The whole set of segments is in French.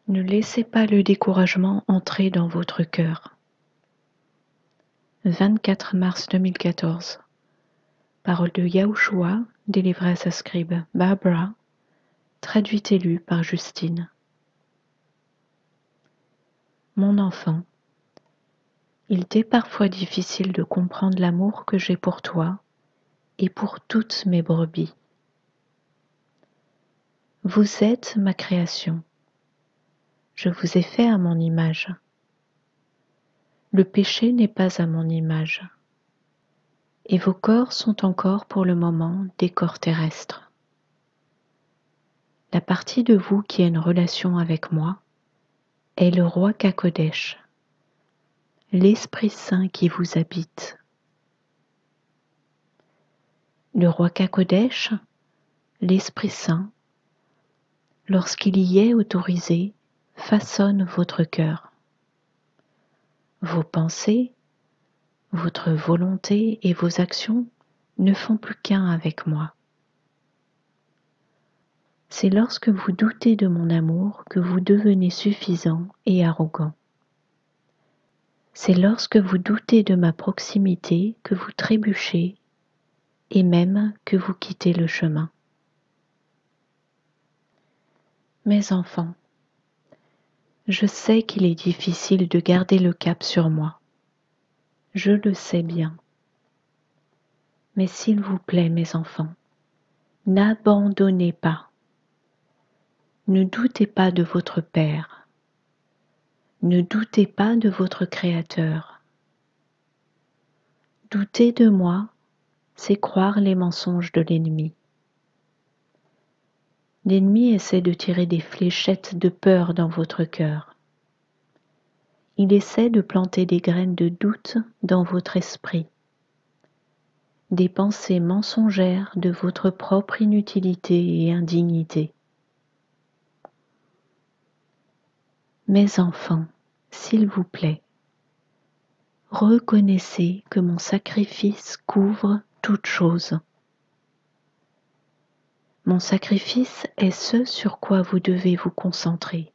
Ne laissez pas le découragement entrer dans votre cœur. 24 mars 2014. Parole de Yahushua, délivrée à sa scribe Barbara, traduite et lue par Justine. Mon enfant, il t'est parfois difficile de comprendre l'amour que j'ai pour toi et pour toutes mes brebis. Vous êtes ma création. Je vous ai fait à mon image. Le péché n'est pas à mon image. Et vos corps sont encore pour le moment des corps terrestres. La partie de vous qui a une relation avec moi est le roi Kakodesh, l'Esprit Saint qui vous habite. Le roi Kakodesh, l'Esprit Saint, lorsqu'il y est autorisé, façonne votre cœur. Vos pensées, votre volonté et vos actions ne font plus qu'un avec moi. C'est lorsque vous doutez de mon amour que vous devenez suffisant et arrogant. C'est lorsque vous doutez de ma proximité que vous trébuchez et même que vous quittez le chemin. Mes enfants, je sais qu'il est difficile de garder le cap sur moi. Je le sais bien. Mais s'il vous plaît, mes enfants, n'abandonnez pas. Ne doutez pas de votre Père. Ne doutez pas de votre Créateur. Douter de moi, c'est croire les mensonges de l'ennemi. L'ennemi essaie de tirer des fléchettes de peur dans votre cœur. Il essaie de planter des graines de doute dans votre esprit, des pensées mensongères de votre propre inutilité et indignité. Mes enfants, s'il vous plaît, reconnaissez que mon sacrifice couvre toute chose. Mon sacrifice est ce sur quoi vous devez vous concentrer.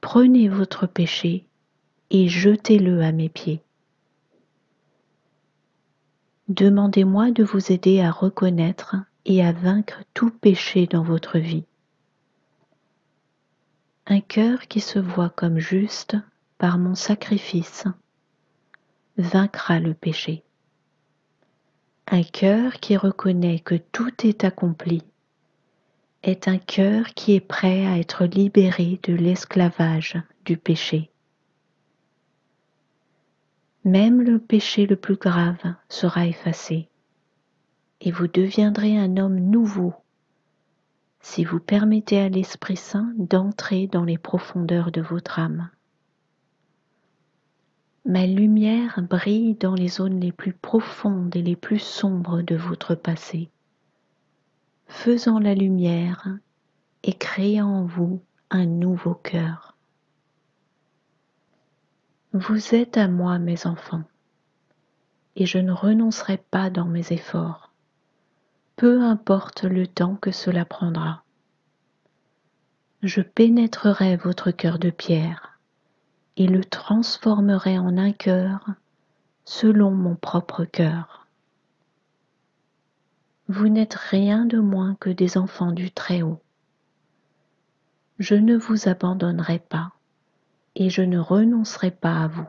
Prenez votre péché et jetez-le à mes pieds. Demandez-moi de vous aider à reconnaître et à vaincre tout péché dans votre vie. Un cœur qui se voit comme juste par mon sacrifice vaincra le péché. Un cœur qui reconnaît que tout est accompli est un cœur qui est prêt à être libéré de l'esclavage du péché. Même le péché le plus grave sera effacé et vous deviendrez un homme nouveau si vous permettez à l'Esprit Saint d'entrer dans les profondeurs de votre âme. Ma lumière brille dans les zones les plus profondes et les plus sombres de votre passé, faisant la lumière et créant en vous un nouveau cœur. Vous êtes à moi, mes enfants, et je ne renoncerai pas dans mes efforts, peu importe le temps que cela prendra. Je pénétrerai votre cœur de pierre et le transformerai en un cœur selon mon propre cœur. Vous n'êtes rien de moins que des enfants du Très-Haut. Je ne vous abandonnerai pas et je ne renoncerai pas à vous.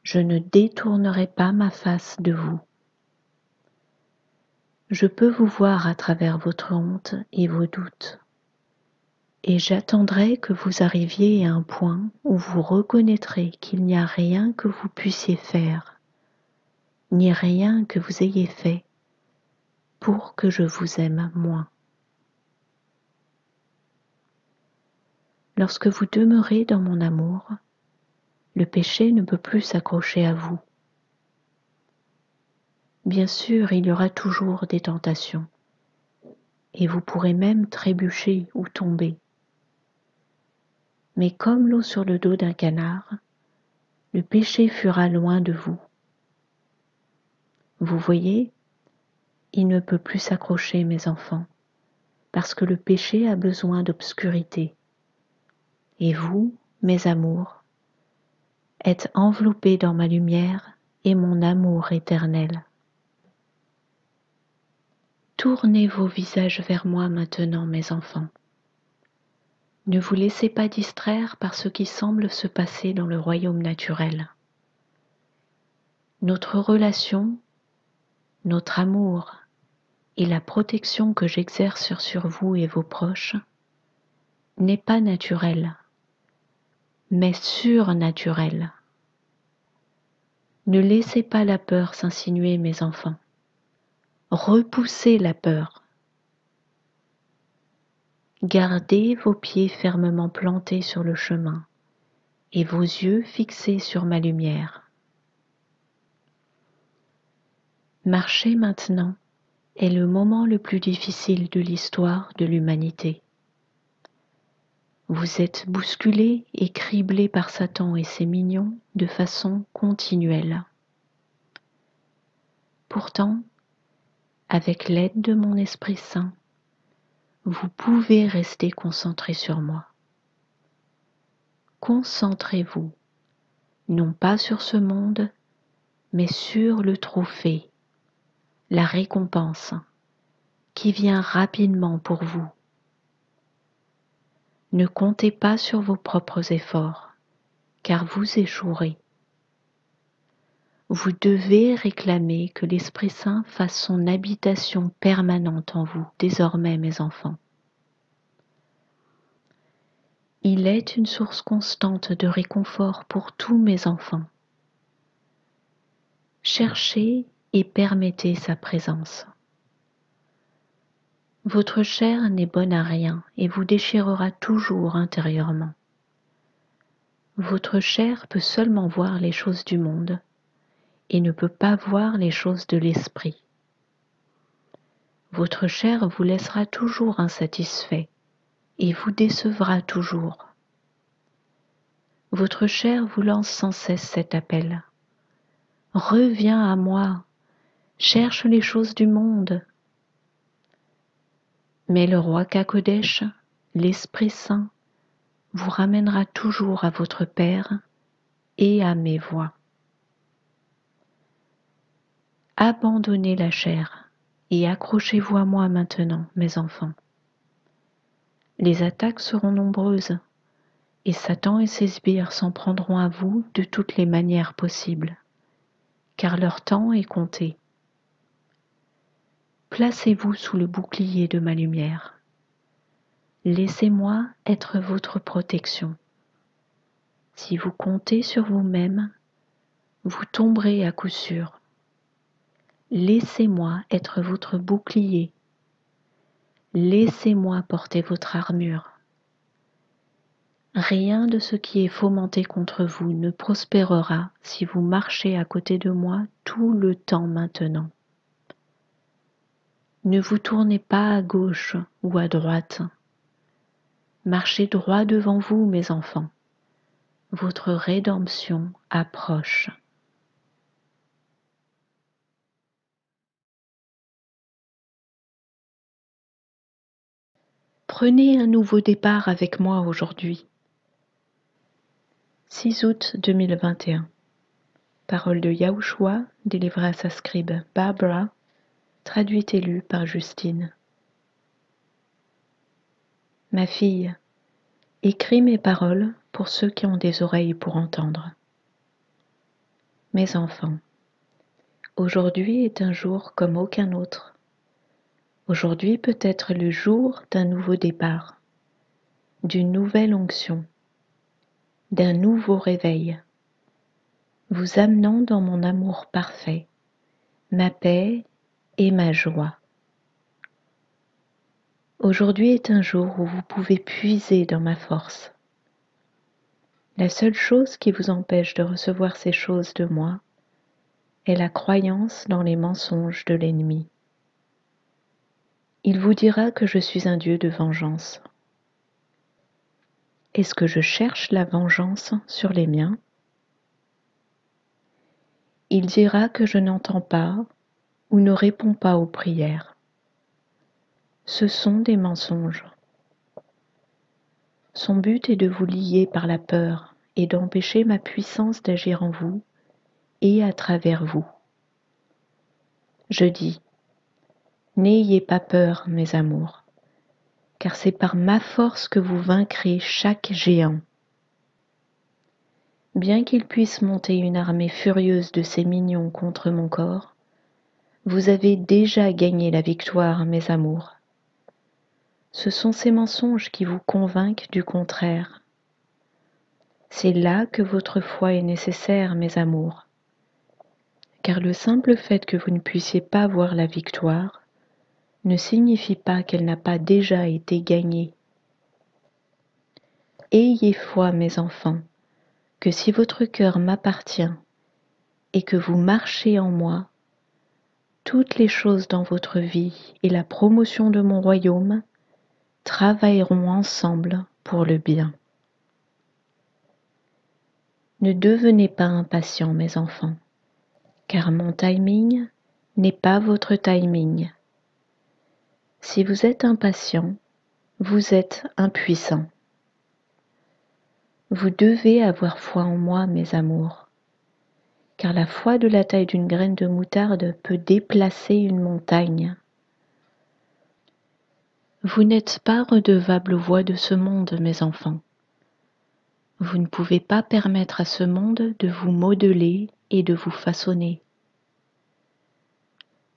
Je ne détournerai pas ma face de vous. Je peux vous voir à travers votre honte et vos doutes. Et j'attendrai que vous arriviez à un point où vous reconnaîtrez qu'il n'y a rien que vous puissiez faire, ni rien que vous ayez fait pour que je vous aime moins. Lorsque vous demeurez dans mon amour, le péché ne peut plus s'accrocher à vous. Bien sûr, il y aura toujours des tentations, et vous pourrez même trébucher ou tomber. Mais comme l'eau sur le dos d'un canard, le péché fuira loin de vous. Vous voyez, il ne peut plus s'accrocher, mes enfants, parce que le péché a besoin d'obscurité. Et vous, mes amours, êtes enveloppés dans ma lumière et mon amour éternel. Tournez vos visages vers moi maintenant, mes enfants. Ne vous laissez pas distraire par ce qui semble se passer dans le royaume naturel. Notre relation, notre amour et la protection que j'exerce sur vous et vos proches n'est pas naturelle, mais surnaturelle. Ne laissez pas la peur s'insinuer, mes enfants. Repoussez la peur. Gardez vos pieds fermement plantés sur le chemin et vos yeux fixés sur ma lumière. Marcher maintenant est le moment le plus difficile de l'histoire de l'humanité. Vous êtes bousculés et criblés par Satan et ses mignons de façon continuelle. Pourtant, avec l'aide de mon Esprit Saint, vous pouvez rester concentrés sur moi. Concentrez-vous, non pas sur ce monde, mais sur le trophée, la récompense, qui vient rapidement pour vous. Ne comptez pas sur vos propres efforts, car vous échouerez. Vous devez réclamer que l'Esprit Saint fasse son habitation permanente en vous, désormais, mes enfants. Il est une source constante de réconfort pour tous mes enfants. Cherchez et permettez sa présence. Votre chair n'est bonne à rien et vous déchirera toujours intérieurement. Votre chair peut seulement voir les choses du monde et ne peut pas voir les choses de l'esprit. Votre chair vous laissera toujours insatisfait et vous décevra toujours. Votre chair vous lance sans cesse cet appel. Reviens à moi, cherche les choses du monde. Mais le roi Kakodesh, l'Esprit Saint, vous ramènera toujours à votre Père et à mes voies. Abandonnez la chair et accrochez-vous à moi maintenant, mes enfants. Les attaques seront nombreuses et Satan et ses sbires s'en prendront à vous de toutes les manières possibles, car leur temps est compté. Placez-vous sous le bouclier de ma lumière. Laissez-moi être votre protection. Si vous comptez sur vous-même, vous tomberez à coup sûr. Laissez-moi être votre bouclier. Laissez-moi porter votre armure. Rien de ce qui est fomenté contre vous ne prospérera si vous marchez à côté de moi tout le temps maintenant. Ne vous tournez pas à gauche ou à droite. Marchez droit devant vous, mes enfants. Votre rédemption approche. Prenez un nouveau départ avec moi aujourd'hui. 6 août 2021. Parole de Yahushua, délivrée à sa scribe Barbara, traduite et lue par Justine. Ma fille, écris mes paroles pour ceux qui ont des oreilles pour entendre. Mes enfants, aujourd'hui est un jour comme aucun autre. Aujourd'hui peut être le jour d'un nouveau départ, d'une nouvelle onction, d'un nouveau réveil, vous amenant dans mon amour parfait, ma paix et ma joie. Aujourd'hui est un jour où vous pouvez puiser dans ma force. La seule chose qui vous empêche de recevoir ces choses de moi est la croyance dans les mensonges de l'ennemi. Il vous dira que je suis un Dieu de vengeance. Est-ce que je cherche la vengeance sur les miens? Il dira que je n'entends pas ou ne réponds pas aux prières. Ce sont des mensonges. Son but est de vous lier par la peur et d'empêcher ma puissance d'agir en vous et à travers vous. Je dis, n'ayez pas peur, mes amours, car c'est par ma force que vous vaincrez chaque géant. Bien qu'il puisse monter une armée furieuse de ces mignons contre mon corps, vous avez déjà gagné la victoire, mes amours. Ce sont ces mensonges qui vous convainquent du contraire. C'est là que votre foi est nécessaire, mes amours, car le simple fait que vous ne puissiez pas voir la victoire ne signifie pas qu'elle n'a pas déjà été gagnée. Ayez foi, mes enfants, que si votre cœur m'appartient et que vous marchez en moi, toutes les choses dans votre vie et la promotion de mon royaume travailleront ensemble pour le bien. Ne devenez pas impatients, mes enfants, car mon timing n'est pas votre timing. Si vous êtes impatient, vous êtes impuissant. Vous devez avoir foi en moi, mes amours, car la foi de la taille d'une graine de moutarde peut déplacer une montagne. Vous n'êtes pas redevables aux voies de ce monde, mes enfants. Vous ne pouvez pas permettre à ce monde de vous modeler et de vous façonner.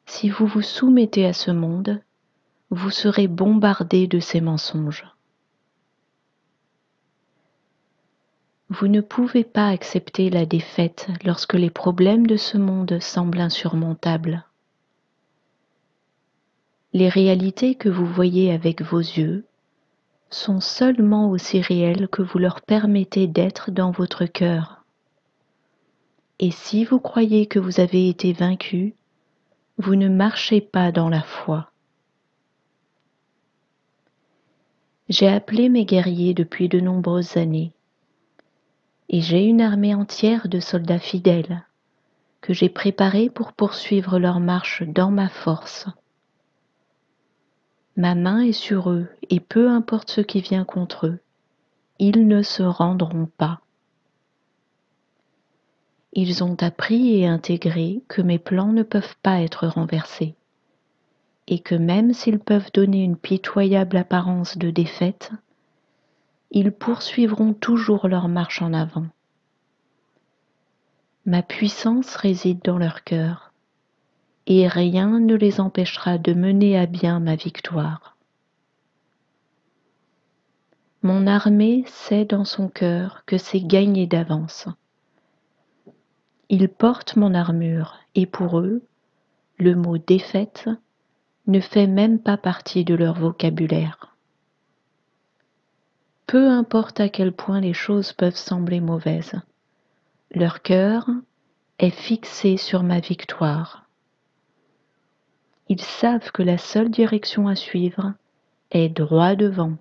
Si vous vous soumettez à ce monde, vous serez bombardés de ces mensonges. Vous ne pouvez pas accepter la défaite lorsque les problèmes de ce monde semblent insurmontables. Les réalités que vous voyez avec vos yeux sont seulement aussi réelles que vous leur permettez d'être dans votre cœur. Et si vous croyez que vous avez été vaincu, vous ne marchez pas dans la foi. J'ai appelé mes guerriers depuis de nombreuses années, et j'ai une armée entière de soldats fidèles que j'ai préparés pour poursuivre leur marche dans ma force. Ma main est sur eux, et peu importe ce qui vient contre eux, ils ne se rendront pas. Ils ont appris et intégré que mes plans ne peuvent pas être renversés, et que même s'ils peuvent donner une pitoyable apparence de défaite, ils poursuivront toujours leur marche en avant. Ma puissance réside dans leur cœur, et rien ne les empêchera de mener à bien ma victoire. Mon armée sait dans son cœur que c'est gagné d'avance. Ils portent mon armure, et pour eux, le mot défaite ne fait même pas partie de leur vocabulaire. Peu importe à quel point les choses peuvent sembler mauvaises, leur cœur est fixé sur ma victoire. Ils savent que la seule direction à suivre est droit devant.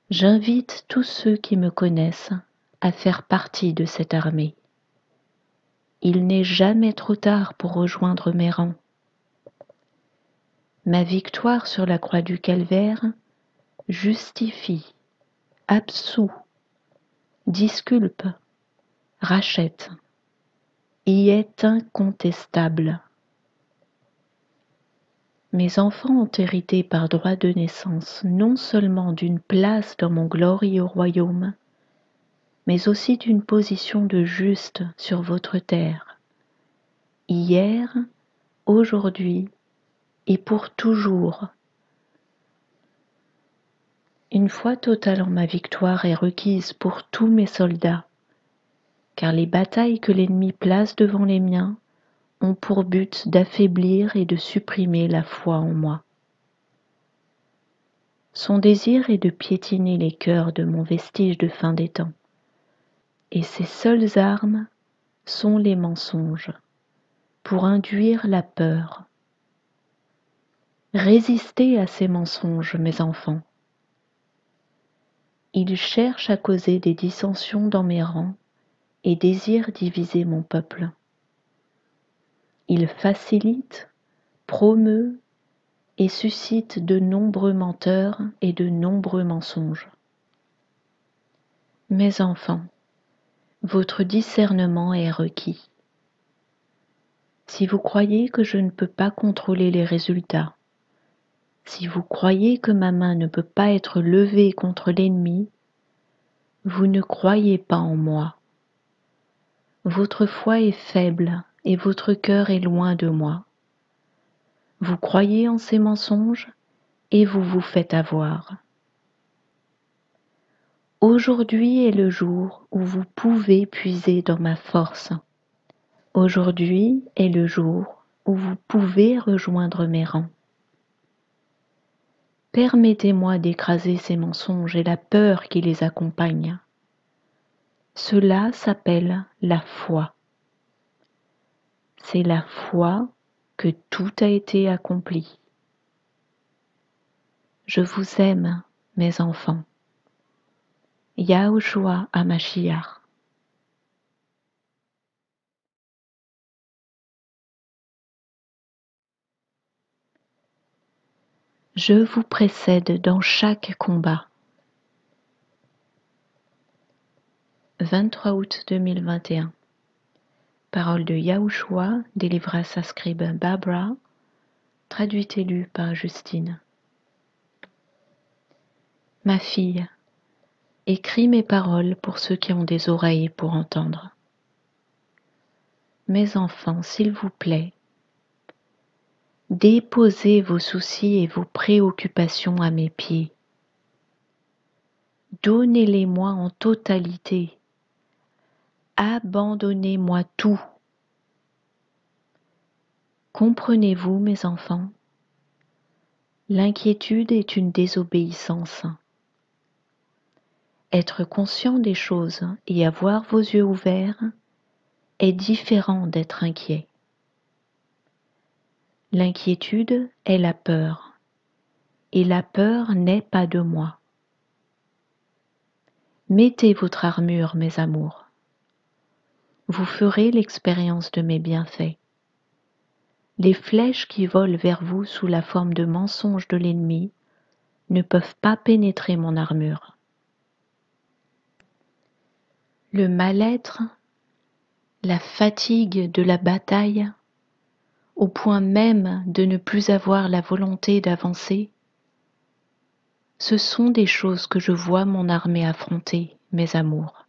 J'invite tous ceux qui me connaissent à faire partie de cette armée. Il n'est jamais trop tard pour rejoindre mes rangs. Ma victoire sur la croix du Calvaire justifie, absout, disculpe, rachète, y est incontestable. Mes enfants ont hérité par droit de naissance non seulement d'une place dans mon glorieux royaume, mais aussi d'une position de juste sur votre terre, hier, aujourd'hui et pour toujours. Une foi totale en ma victoire est requise pour tous mes soldats, car les batailles que l'ennemi place devant les miens ont pour but d'affaiblir et de supprimer la foi en moi. Son désir est de piétiner les cœurs de mon vestige de fin des temps, et ses seules armes sont les mensonges, pour induire la peur. Résistez à ces mensonges, mes enfants. Ils cherchent à causer des dissensions dans mes rangs et désirent diviser mon peuple. Il facilite, promeut et suscite de nombreux menteurs et de nombreux mensonges. Mes enfants, votre discernement est requis. Si vous croyez que je ne peux pas contrôler les résultats, si vous croyez que ma main ne peut pas être levée contre l'ennemi, vous ne croyez pas en moi. Votre foi est faible et votre cœur est loin de moi. Vous croyez en ces mensonges et vous vous faites avoir. Aujourd'hui est le jour où vous pouvez puiser dans ma force. Aujourd'hui est le jour où vous pouvez rejoindre mes rangs. Permettez-moi d'écraser ces mensonges et la peur qui les accompagne. Cela s'appelle la foi. C'est la foi que tout a été accompli. Je vous aime, mes enfants. Yahushua HaMashiach. Je vous précède dans chaque combat. 23 août 2021. Parole de Yahushua, délivrée à sa scribe Barbara, traduite et lue par Justine. Ma fille, écris mes paroles pour ceux qui ont des oreilles pour entendre. Mes enfants, s'il vous plaît, déposez vos soucis et vos préoccupations à mes pieds. Donnez-les-moi en totalité. Abandonnez-moi tout. Comprenez-vous, mes enfants? L'inquiétude est une désobéissance. Être conscient des choses et avoir vos yeux ouverts est différent d'être inquiet. L'inquiétude est la peur, et la peur n'est pas de moi. Mettez votre armure, mes amours. Vous ferez l'expérience de mes bienfaits. Les flèches qui volent vers vous sous la forme de mensonges de l'ennemi ne peuvent pas pénétrer mon armure. Le mal-être, la fatigue de la bataille, au point même de ne plus avoir la volonté d'avancer, ce sont des choses que je vois mon armée affronter, mes amours.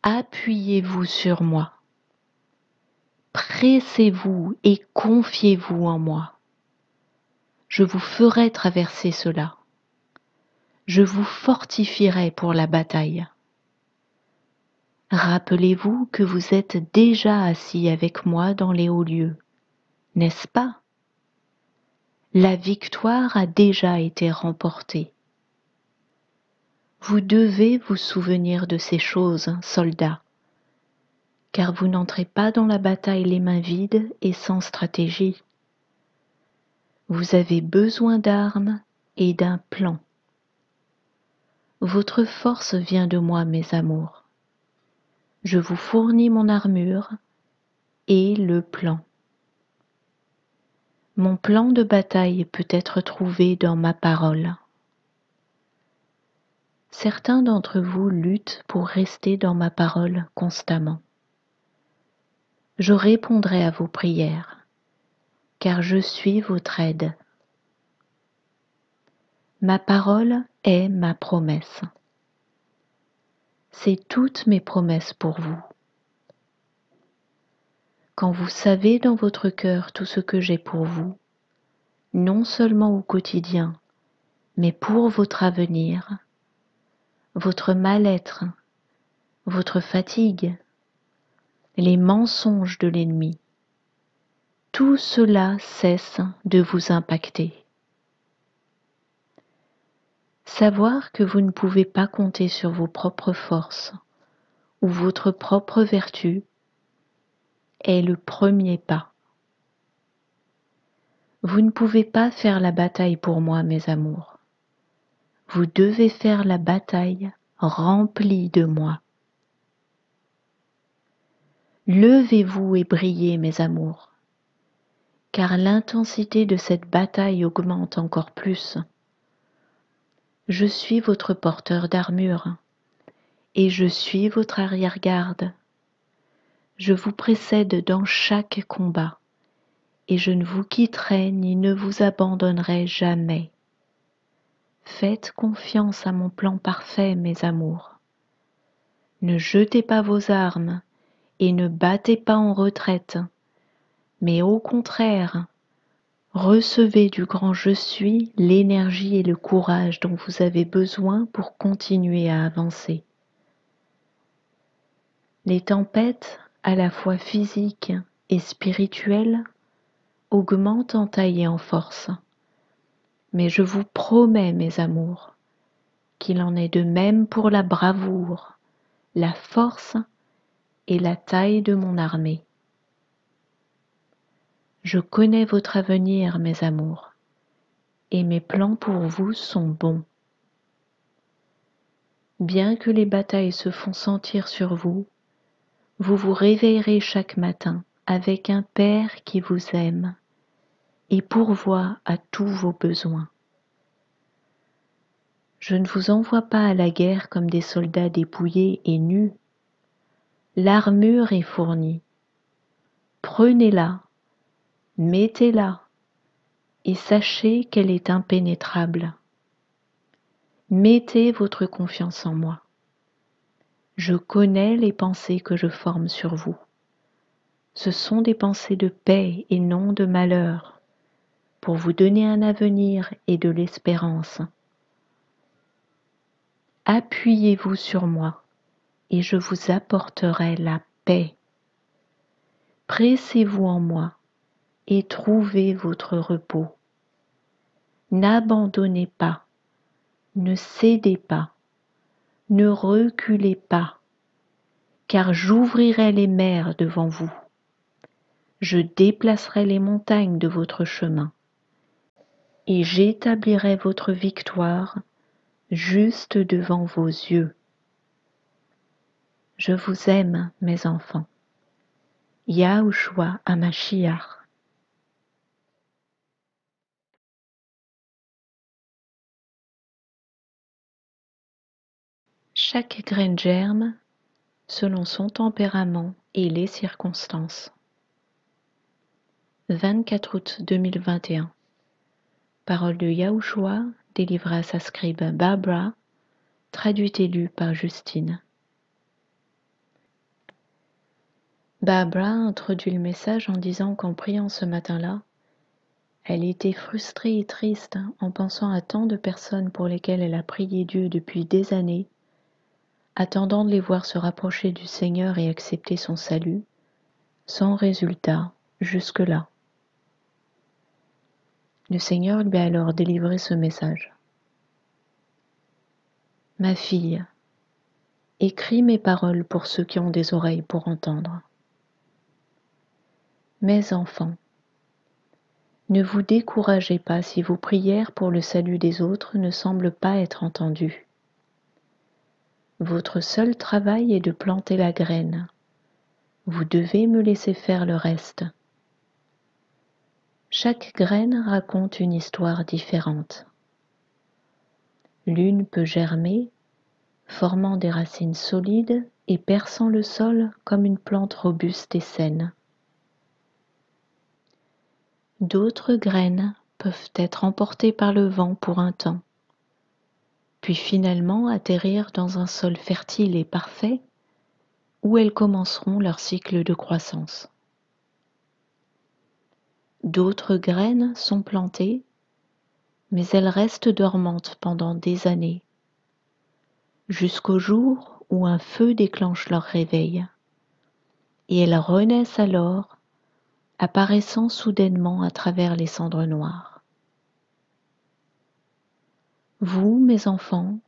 Appuyez-vous sur moi. Pressez-vous et confiez-vous en moi. Je vous ferai traverser cela. Je vous fortifierai pour la bataille. Rappelez-vous que vous êtes déjà assis avec moi dans les hauts lieux, n'est-ce pas? La victoire a déjà été remportée. Vous devez vous souvenir de ces choses, soldats, car vous n'entrez pas dans la bataille les mains vides et sans stratégie. Vous avez besoin d'armes et d'un plan. Votre force vient de moi, mes amours. Je vous fournis mon armure et le plan. Mon plan de bataille peut être trouvé dans ma parole. Certains d'entre vous luttent pour rester dans ma parole constamment. Je répondrai à vos prières, car je suis votre aide. Ma parole est ma promesse. C'est toutes mes promesses pour vous. Quand vous savez dans votre cœur tout ce que j'ai pour vous, non seulement au quotidien, mais pour votre avenir, votre mal-être, votre fatigue, les mensonges de l'ennemi, tout cela cesse de vous impacter. Savoir que vous ne pouvez pas compter sur vos propres forces ou votre propre vertu est le premier pas. Vous ne pouvez pas faire la bataille pour moi, mes amours. Vous devez faire la bataille remplie de moi. Levez-vous et brillez, mes amours. car l'intensité de cette bataille augmente encore plus. Je suis votre porteur d'armure, et je suis votre arrière-garde. Je vous précède dans chaque combat, et je ne vous quitterai ni ne vous abandonnerai jamais. Faites confiance à mon plan parfait, mes amours. Ne jetez pas vos armes et ne battez pas en retraite, mais au contraire, recevez du grand Je suis l'énergie et le courage dont vous avez besoin pour continuer à avancer. Les tempêtes, à la fois physiques et spirituelles, augmentent en taille et en force. Mais je vous promets, mes amours, qu'il en est de même pour la bravoure, la force et la taille de mon armée. Je connais votre avenir, mes amours, et mes plans pour vous sont bons. Bien que les batailles se font sentir sur vous, vous vous réveillerez chaque matin avec un Père qui vous aime et pourvoit à tous vos besoins. Je ne vous envoie pas à la guerre comme des soldats dépouillés et nus. L'armure est fournie. Prenez-la, mettez-la, et sachez qu'elle est impénétrable. Mettez votre confiance en moi. Je connais les pensées que je forme sur vous. Ce sont des pensées de paix et non de malheur, pour vous donner un avenir et de l'espérance. Appuyez-vous sur moi et je vous apporterai la paix. Pressez-vous en moi et trouvez votre repos. N'abandonnez pas, ne cédez pas, ne reculez pas, car j'ouvrirai les mers devant vous. Je déplacerai les montagnes de votre chemin et j'établirai votre victoire juste devant vos yeux. Je vous aime, mes enfants. Yahushua HaMashiach. Chaque graine germe selon son tempérament et les circonstances. 24 août 2021. Parole de Yahushua délivrée à sa scribe Barbara, traduite et lue par Justine. Barbara introduit le message en disant qu'en priant ce matin-là, elle était frustrée et triste en pensant à tant de personnes pour lesquelles elle a prié Dieu depuis des années, attendant de les voir se rapprocher du Seigneur et accepter son salut, sans résultat jusque-là. Le Seigneur lui a alors délivré ce message. Ma fille, écris mes paroles pour ceux qui ont des oreilles pour entendre. Mes enfants, ne vous découragez pas si vos prières pour le salut des autres ne semblent pas être entendues. Votre seul travail est de planter la graine. Vous devez me laisser faire le reste. Chaque graine raconte une histoire différente. L'une peut germer, formant des racines solides et perçant le sol comme une plante robuste et saine. D'autres graines peuvent être emportées par le vent pour un temps, puis finalement atterrir dans un sol fertile et parfait où elles commenceront leur cycle de croissance. D'autres graines sont plantées, mais elles restent dormantes pendant des années, jusqu'au jour où un feu déclenche leur réveil, et elles renaissent alors, apparaissant soudainement à travers les cendres noires. Vous, mes enfants,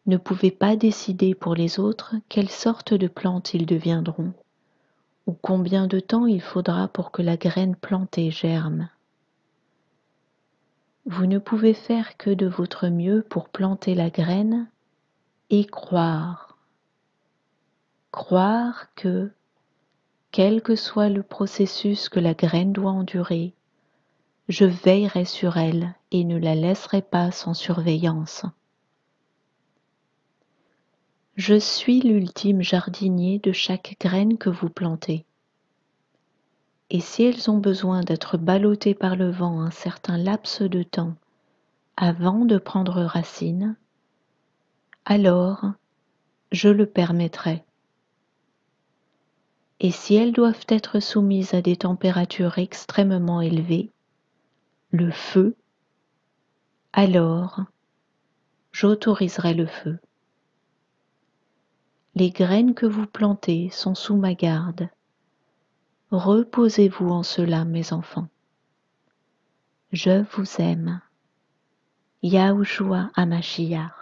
ne pouvez pas décider pour les autres quelle sorte de plantes ils deviendront, ou combien de temps il faudra pour que la graine plantée germe. Vous ne pouvez faire que de votre mieux pour planter la graine et croire. Croire que, quel que soit le processus que la graine doit endurer, je veillerai sur elle et ne la laisserai pas sans surveillance. Je suis l'ultime jardinier de chaque graine que vous plantez. Et si elles ont besoin d'être ballottées par le vent un certain laps de temps avant de prendre racine, alors je le permettrai. Et si elles doivent être soumises à des températures extrêmement élevées, le feu, alors j'autoriserai le feu. Les graines que vous plantez sont sous ma garde. Reposez-vous en cela, mes enfants. Je vous aime. Yahushua HaMashiach.